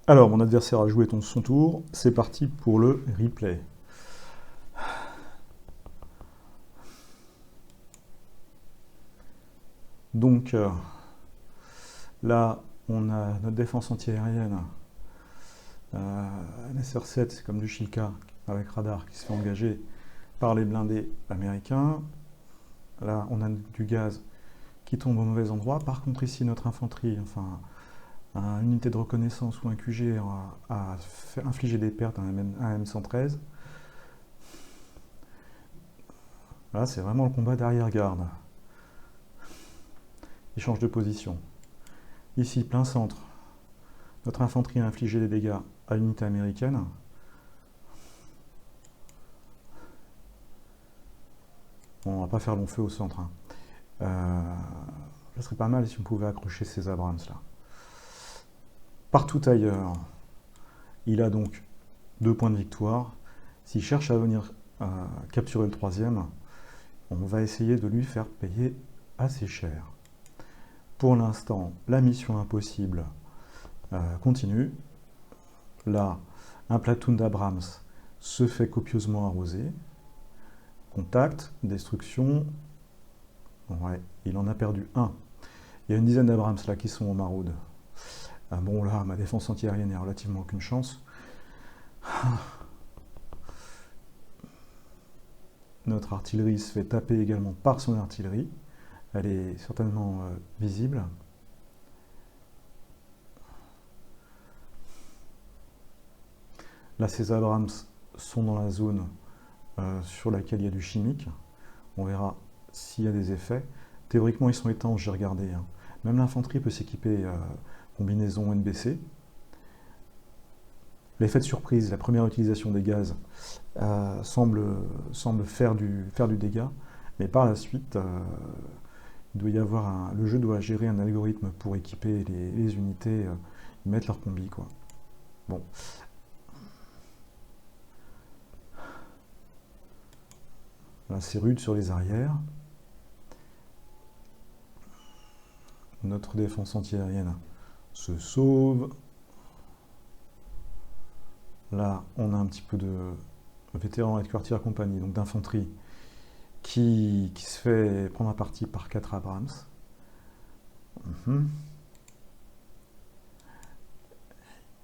Alors, mon adversaire a joué son tour. C'est parti pour le replay. Donc, là, on a notre défense antiaérienne. Un SR-7, c'est comme du Shilka avec radar qui se fait engager par les blindés américains. Là, on a du gaz qui tombe au mauvais endroit. Par contre, ici, notre infanterie, enfin, une unité de reconnaissance ou un QG a infligé des pertes à un M113. Là, c'est vraiment le combat d'arrière-garde. Il change de position. Ici, plein centre. Notre infanterie a infligé des dégâts à l'unité américaine. Bon, on va pas faire long feu au centre. Ça serait pas mal si on pouvait accrocher ces Abrams là. Partout ailleurs, il a donc 2 points de victoire. S'il cherche à venir capturer le troisième, on va essayer de lui faire payer assez cher. Pour l'instant, la mission impossible continue. Là, un platoon d'Abrams se fait copieusement arroser. Contact, destruction. Ouais, il en a perdu un. Il y a une dizaine d'Abrams là qui sont en maraude. Bon là, ma défense antiaérienne n'a relativement aucune chance. Notre artillerie se fait taper également par son artillerie. Elle est certainement visible. Là, ces Abrams sont dans la zone sur laquelle il y a du chimique. On verra s'il y a des effets. Théoriquement, ils sont étanches, j'ai regardé. Hein. Même l'infanterie peut s'équiper combinaison NBC. L'effet de surprise, la première utilisation des gaz, semble faire du dégât. Mais par la suite, il doit y avoir le jeu doit gérer un algorithme pour équiper les unités, mettre leur combi, quoi. Bon. Là, c'est rude sur les arrières. Notre défense antiaérienne se sauve. Là, on a un petit peu de vétérans et de quartier compagnie, donc d'infanterie, qui se fait prendre à partie par 4 Abrams.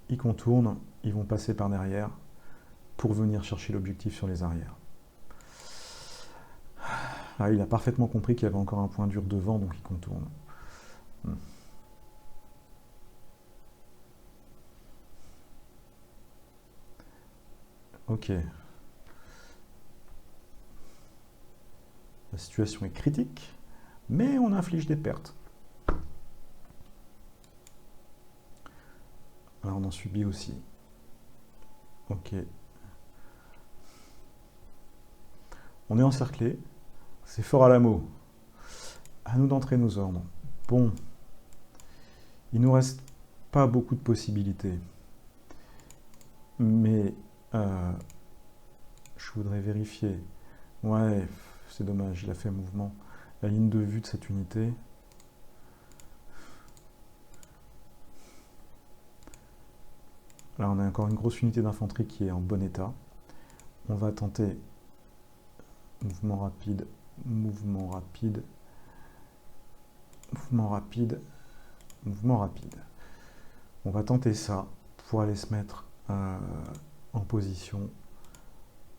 Ils contournent, ils vont passer par derrière pour venir chercher l'objectif sur les arrières. Là, il a parfaitement compris qu'il y avait encore un point dur devant, donc il contourne. Ok. La situation est critique, mais on inflige des pertes. Alors on en subit aussi. Ok. On est encerclé. C'est fort à la mot. À nous d'entrer nos ordres. Bon. Il nous reste pas beaucoup de possibilités. Mais je voudrais vérifier. Ouais, c'est dommage, il a fait mouvement. La ligne de vue de cette unité. Là, on a encore une grosse unité d'infanterie qui est en bon état. On va tenter mouvement rapide, mouvement rapide, mouvement rapide, mouvement rapide. On va tenter ça pour aller se mettre en position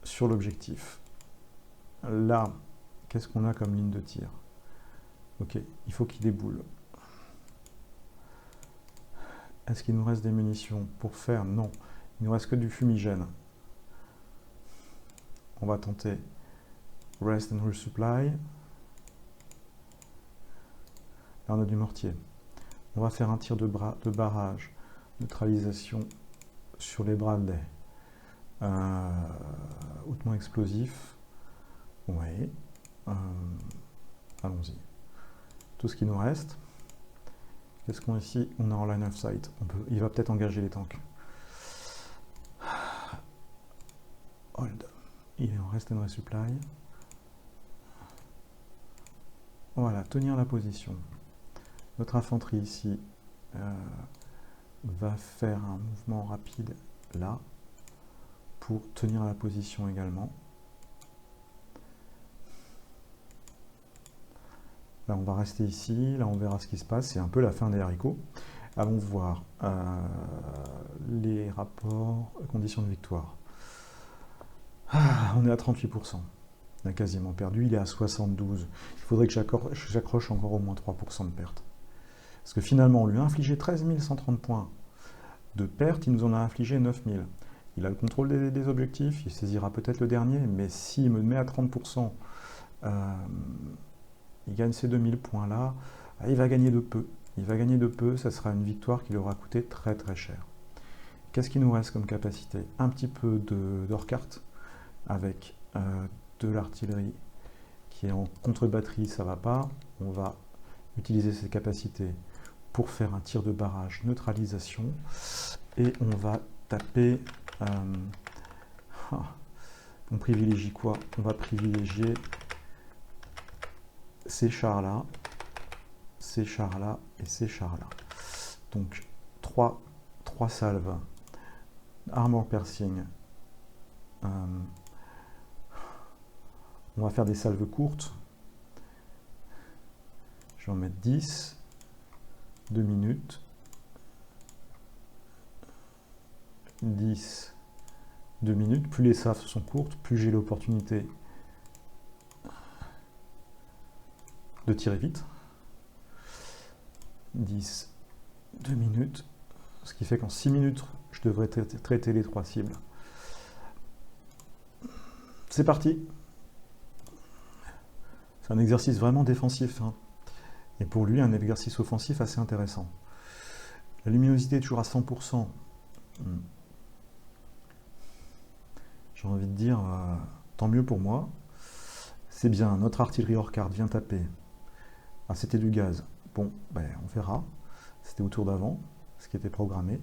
sur l'objectif. Là, qu'est-ce qu'on a comme ligne de tir? Ok, il faut qu'il déboule. Est-ce qu'il nous reste des munitions pour faire? Non, il nous reste que du fumigène. On va tenter Rest and Resupply. Là, on a du mortier. On va faire un tir de barrage, neutralisation sur les Bradley. Hautement explosif. Oui. Allons-y. Tout ce qui nous reste. Qu'est-ce qu'on a ici? On est en line of sight. Il va peut-être engager les tanks. Hold. Il est en rest and resupply. Voilà, tenir la position. Notre infanterie ici va faire un mouvement rapide là pour tenir la position également. Là, on va rester ici. Là, on verra ce qui se passe. C'est un peu la fin des haricots. Allons voir les rapports, conditions de victoire. On est à 38%. On a quasiment perdu. Il est à 72. Il faudrait que j'accroche encore au moins 3% de perte. Parce que finalement, on lui a infligé 13 130 points de perte. Il nous en a infligé 9 000. Il a le contrôle des objectifs. Il saisira peut-être le dernier. Mais s'il me met à 30%, il gagne ces 2000 points-là. Il va gagner de peu. Il va gagner de peu. Ça sera une victoire qui lui aura coûté très très cher. Qu'est-ce qui nous reste comme capacité? Un petit peu d'hors-carte avec de l'artillerie qui est en contre-batterie, ça va pas. On va utiliser ces capacités pour faire un tir de barrage, neutralisation. Et on va taper... on privilégie quoi? On va privilégier ces chars-là, ces chars-là et ces chars-là. Donc, 3 salves. Armor piercing. On va faire des salves courtes. Je vais en mettre 10. 2 minutes. 10. 2 minutes. Plus les salves sont courtes, plus j'ai l'opportunité de tirer vite. 10. 2 minutes. Ce qui fait qu'en 6 minutes, je devrais traiter les 3 cibles. C'est parti. C'est un exercice vraiment défensif. Hein. Et pour lui, un exercice offensif assez intéressant. La luminosité est toujours à 100%. J'ai envie de dire, tant mieux pour moi. C'est bien, notre artillerie hors carte vient taper. Ah, c'était du gaz. Bon, ben, on verra. C'était au tour d'avant, ce qui était programmé.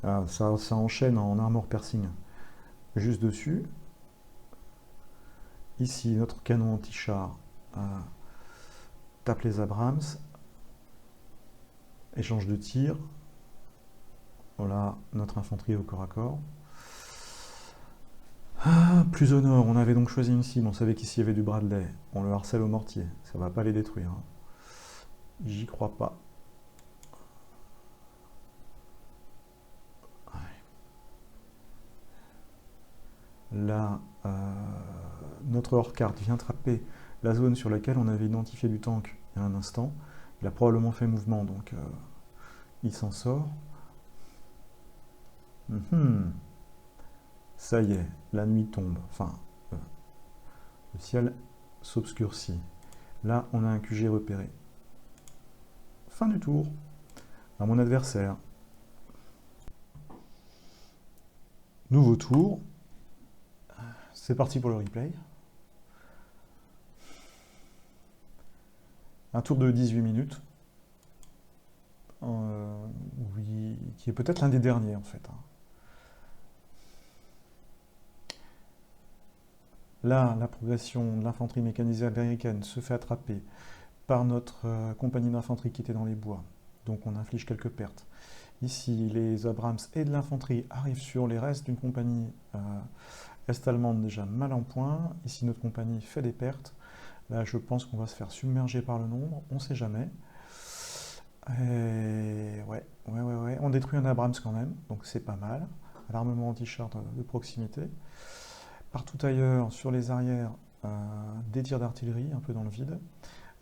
Ah, ça enchaîne en armor piercing juste dessus. Ici, notre canon anti-char tape les Abrams. Échange de tir. Voilà notre infanterie au corps à corps. Plus au nord, on avait donc choisi une cible. On savait qu'ici il y avait du Bradley. On le harcèle au mortier. Ça va pas les détruire. Hein. J'y crois pas. Là, notre hors-carte vient trapper la zone sur laquelle on avait identifié du tank il y a un instant. Il a probablement fait mouvement, donc il s'en sort. Ça y est, la nuit tombe. Enfin, le ciel s'obscurcit. Là, on a un QG repéré. Fin du tour. À mon adversaire. Nouveau tour. C'est parti pour le replay. Un tour de 18 minutes. Oui, qui est peut-être l'un des derniers en fait. Là, la progression de l'infanterie mécanisée américaine se fait attraper par notre compagnie d'infanterie qui était dans les bois. Donc on inflige quelques pertes. Ici, les Abrams et de l'infanterie arrivent sur les restes d'une compagnie est-allemande déjà mal en point. Ici, notre compagnie fait des pertes. Là, je pense qu'on va se faire submerger par le nombre. On ne sait jamais. Et ouais. On détruit un Abrams quand même, donc c'est pas mal. L'armement anti-char de proximité. Partout ailleurs, sur les arrières, des tirs d'artillerie, un peu dans le vide.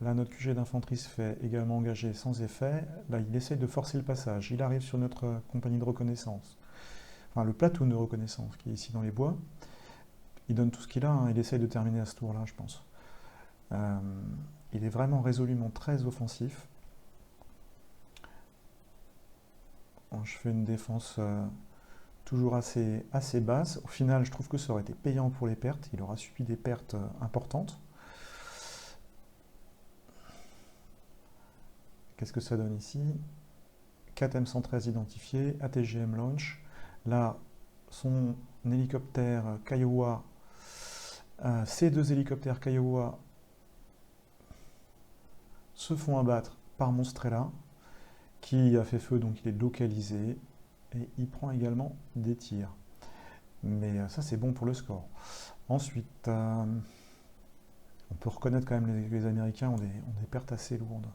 Là, notre QG d'infanterie se fait également engager sans effet. Là, il essaie de forcer le passage. Il arrive sur notre compagnie de reconnaissance. Enfin, le platoon de reconnaissance qui est ici dans les bois. Il donne tout ce qu'il a. Hein. Il essaie de terminer à ce tour-là, je pense. Il est vraiment résolument très offensif. Je fais une défense toujours assez basse. Au final, je trouve que ça aurait été payant pour les pertes. Il aura subi des pertes importantes. Qu'est-ce que ça donne ici? 4 M113 identifiés, ATGM launch. Là, son hélicoptère Kiowa, ces deux hélicoptères Kiowa se font abattre par Monstrella. qui a fait feu, donc il est localisé, et il prend également des tirs. Mais ça, c'est bon pour le score. Ensuite, on peut reconnaître quand même que les Américains ont des pertes assez lourdes.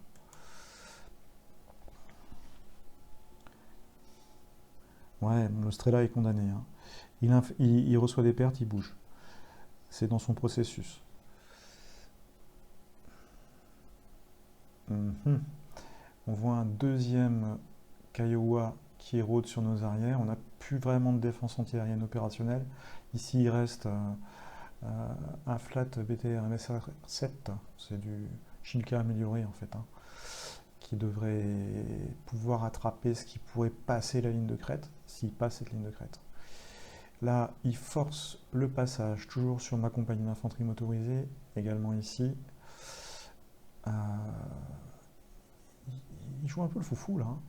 Ouais, le Strela est condamné. Hein. Il reçoit des pertes, il bouge. C'est dans son processus. On voit un deuxième Kiowa qui rôde sur nos arrières. On n'a plus vraiment de défense antiaérienne opérationnelle. Ici, il reste un flat BTR MSR 7. C'est du Shilka amélioré en fait. Hein, qui devrait pouvoir attraper ce qui pourrait passer la ligne de crête, s'il passe cette ligne de crête. Là, il force le passage, toujours sur ma compagnie d'infanterie motorisée, également ici. Il joue un peu le foufou là. Hein.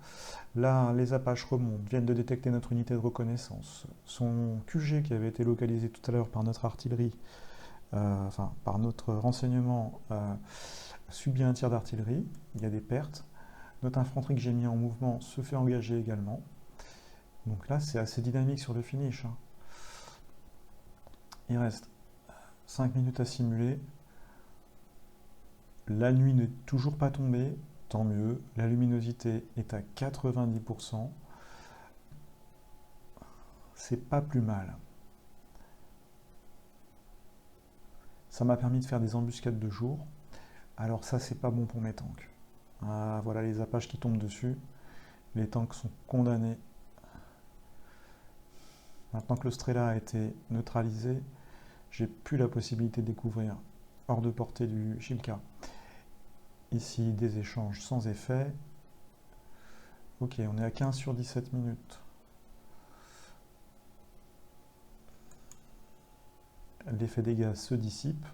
Là, les Apaches remontent, viennent de détecter notre unité de reconnaissance. Son QG qui avait été localisé tout à l'heure par notre artillerie, enfin par notre renseignement, subit un tir d'artillerie. Il y a des pertes. Notre infanterie que j'ai mis en mouvement se fait engager également. Donc là, c'est assez dynamique sur le finish. Hein. Il reste 5 minutes à simuler. La nuit n'est toujours pas tombée, tant mieux. La luminosité est à 90%. C'est pas plus mal. Ça m'a permis de faire des embuscades de jour. Alors ça, c'est pas bon pour mes tanks. Ah, voilà les Apaches qui tombent dessus. Les tanks sont condamnés. Maintenant que le Strela a été neutralisé, j'ai plus la possibilité de découvrir hors de portée du Shilka. Ici, des échanges sans effet. Ok, on est à 15 sur 17 minutes. L'effet des gaz se dissipe.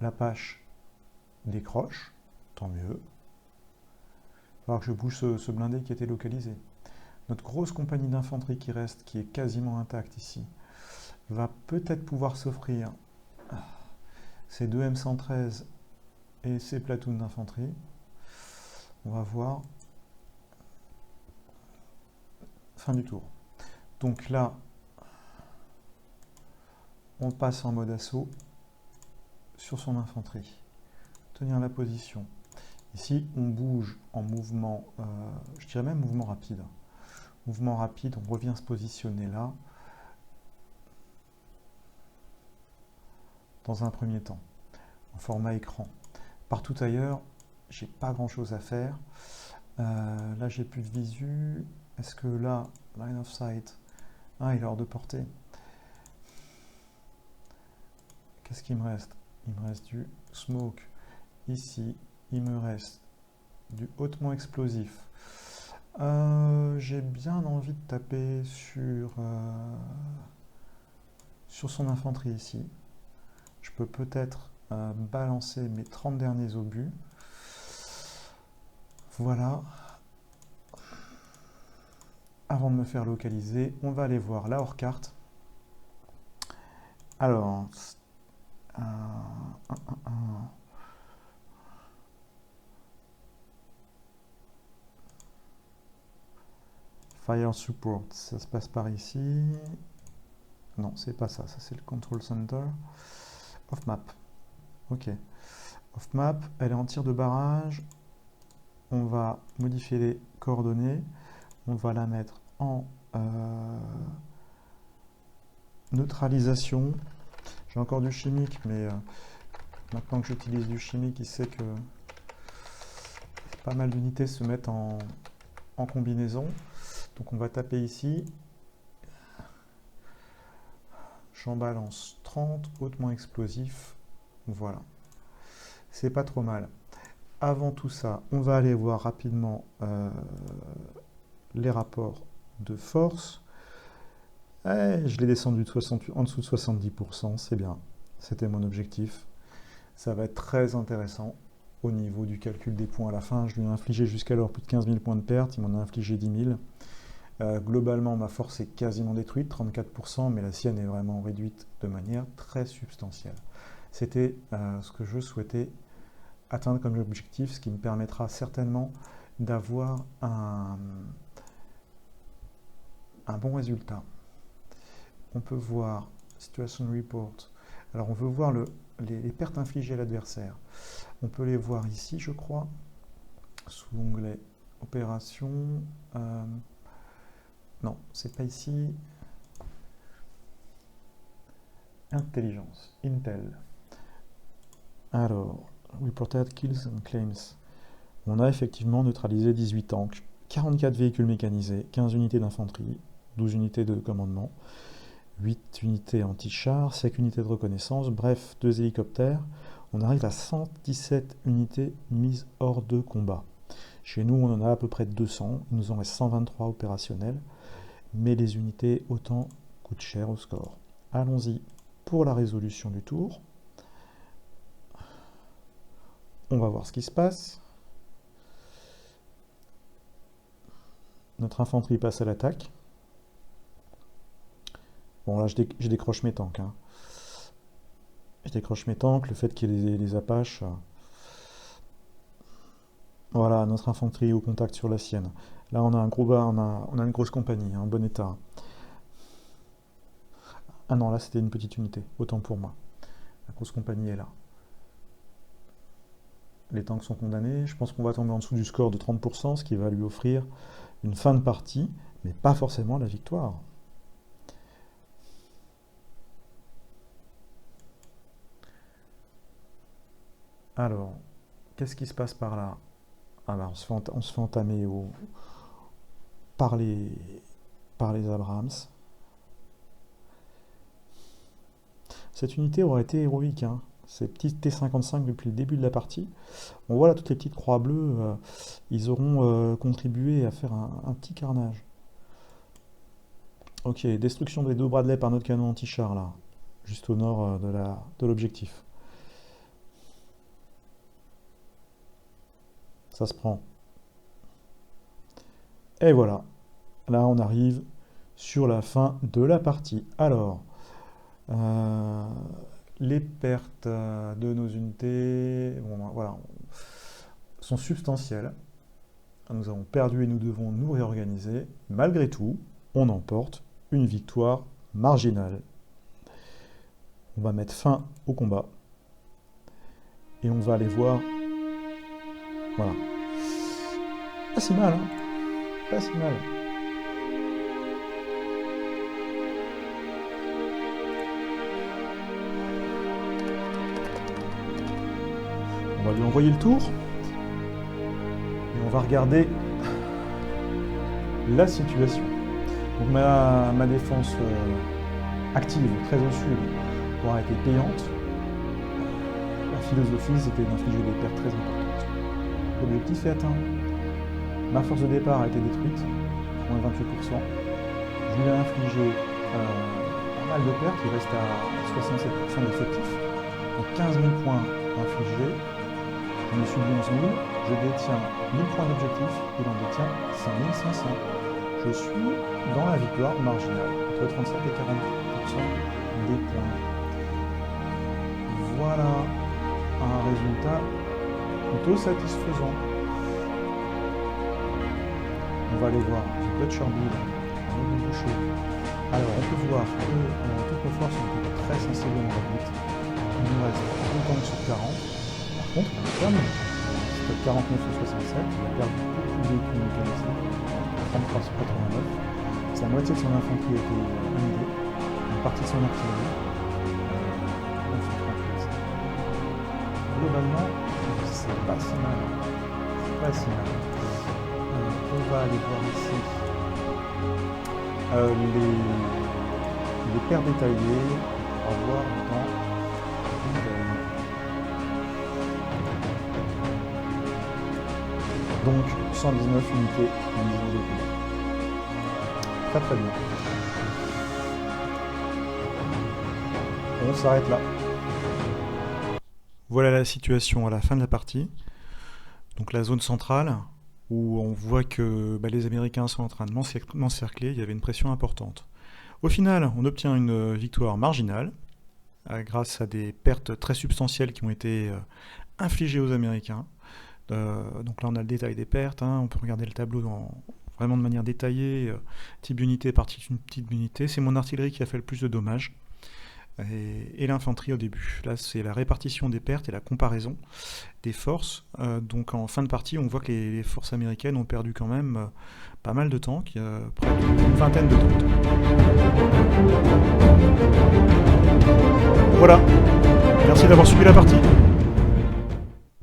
L'Apache décroche, tant mieux. Il va falloir que je bouge ce blindé qui était localisé. Notre grosse compagnie d'infanterie qui reste, qui est quasiment intacte ici, va peut-être pouvoir s'offrir ces deux M113 et ces platoons d'infanterie. On va voir. Fin du tour. Donc là, on passe en mode assaut sur son infanterie. Tenir la position. Ici, on bouge en mouvement, je dirais même mouvement rapide. Mouvement rapide, on revient se positionner là. Dans un premier temps, en format écran. Partout ailleurs, j'ai pas grand chose à faire. Là, j'ai plus de visu. Est-ce que là, line of sight, ah, il est hors de portée. Qu'est-ce qu'il me reste? Il me reste du smoke. Ici, il me reste du hautement explosif. J'ai bien envie de taper sur son infanterie ici. Je peux peut-être balancer mes 30 derniers obus. Voilà. Avant de me faire localiser, on va aller voir la hors-carte. Alors, Fire Support, ça se passe par ici. Non, c'est pas ça, ça c'est le Control Center. Off map. Ok. Off map, elle est en tir de barrage. On va modifier les coordonnées. On va la mettre en neutralisation. J'ai encore du chimique, mais maintenant que j'utilise du chimique, il sait que pas mal d'unités se mettent en combinaison. Donc on va taper ici. J'en balance 30, hautement explosif. Voilà. C'est pas trop mal. Avant tout ça, on va aller voir rapidement les rapports de force. Je l'ai descendu en dessous de 70%, c'est bien. C'était mon objectif. Ça va être très intéressant au niveau du calcul des points à la fin. Je lui ai infligé jusqu'alors plus de 15 000 points de perte, il m'en a infligé 10 000. Globalement, ma force est quasiment détruite, 34%, mais la sienne est vraiment réduite de manière très substantielle. C'était ce que je souhaitais atteindre comme objectif, ce qui me permettra certainement d'avoir un bon résultat. On peut voir Situation Report. Alors on veut voir les pertes infligées à l'adversaire. On peut les voir ici, je crois, sous l'onglet Opération. Non, c'est pas ici. Intelligence, Intel. Alors, Reported Kills and Claims. On a effectivement neutralisé 18 tanks, 44 véhicules mécanisés, 15 unités d'infanterie, 12 unités de commandement, 8 unités anti-chars, 5 unités de reconnaissance, bref, 2 hélicoptères. On arrive à 117 unités mises hors de combat. Chez nous, on en a à peu près 200, il nous en reste 123 opérationnels, mais les unités autant coûtent cher au score. Allons-y pour la résolution du tour. On va voir ce qui se passe. Notre infanterie passe à l'attaque. Bon, là, je décroche mes tanks. Hein. Je décroche mes tanks, le fait qu'il y ait les Apaches. Voilà, notre infanterie au contact sur la sienne. Là, on a un gros bas, on a une grosse compagnie, en bon état. Ah non, là, c'était une petite unité, autant pour moi. La grosse compagnie est là. Les tanks sont condamnés. Je pense qu'on va tomber en dessous du score de 30%, ce qui va lui offrir une fin de partie, mais pas forcément la victoire. Alors, qu'est-ce qui se passe par là? Ah ben, on se fait entamer par les Abrams. Cette unité aura été héroïque, hein. Ces petits T-55 depuis le début de la partie. On voit là toutes les petites croix bleues, ils auront contribué à faire un petit carnage. Ok, destruction des 2 Bradley par notre canon anti-char là, juste au nord de l'objectif. Ça se prend. Et voilà, là on arrive sur la fin de la partie. Alors, les pertes de nos unités voilà, sont substantielles. Nous avons perdu et nous devons nous réorganiser. Malgré tout, on emporte une victoire marginale. On va mettre fin au combat. Et on va aller voir... Voilà. Pas si mal, hein. Pas si mal. On va lui envoyer le tour. Et on va regarder la situation. Donc ma défense active, très au sud, aura été payante. La philosophie, c'était d'infliger des pertes très importantes. L'objectif est atteint. Ma force de départ a été détruite, moins 28%. Je lui ai infligé pas mal de pertes, il reste à 67% d'effectifs. Donc 15 000 points infligés. Je me suis dit 11 000, je détiens 1000 points d'objectif, il en détient 5500. Je suis dans la victoire marginale, entre 37 et 40% des points. Voilà un résultat plutôt satisfaisant. On va aller voir du Butcher Bill, un autre boucher. Alors on peut voir que toutes nos forces ont été très sensiblement réduites. Il nous reste un tank sur 40. Par contre, on a perdu. C'était 49 sur 67. Il a perdu beaucoup de véhicules mécanisés. 33 sur 89. C'est la moitié de son infanterie a été annulée. Une partie de son artillerie. 11 sur 38. Globalement, c'est pas si mal. C'est pas si mal. On va aller voir ici les paires détaillées. On va voir dans donc 119 unités en niveau de combat. Très bien. On s'arrête là. Voilà la situation à la fin de la partie. Donc la zone centrale, où on voit que les Américains sont en train de m'encercler, il y avait une pression importante. Au final, on obtient une victoire marginale, grâce à des pertes très substantielles qui ont été infligées aux Américains. Donc là, on a le détail des pertes, hein, on peut regarder le tableau vraiment de manière détaillée, type d'unité par type d'unité. C'est mon artillerie qui a fait le plus de dommages, et l'infanterie au début. Là, c'est la répartition des pertes et la comparaison des forces. Donc en fin de partie, on voit que les forces américaines ont perdu quand même pas mal de tanks, près d'une vingtaine de tanks. Voilà, merci d'avoir suivi la partie.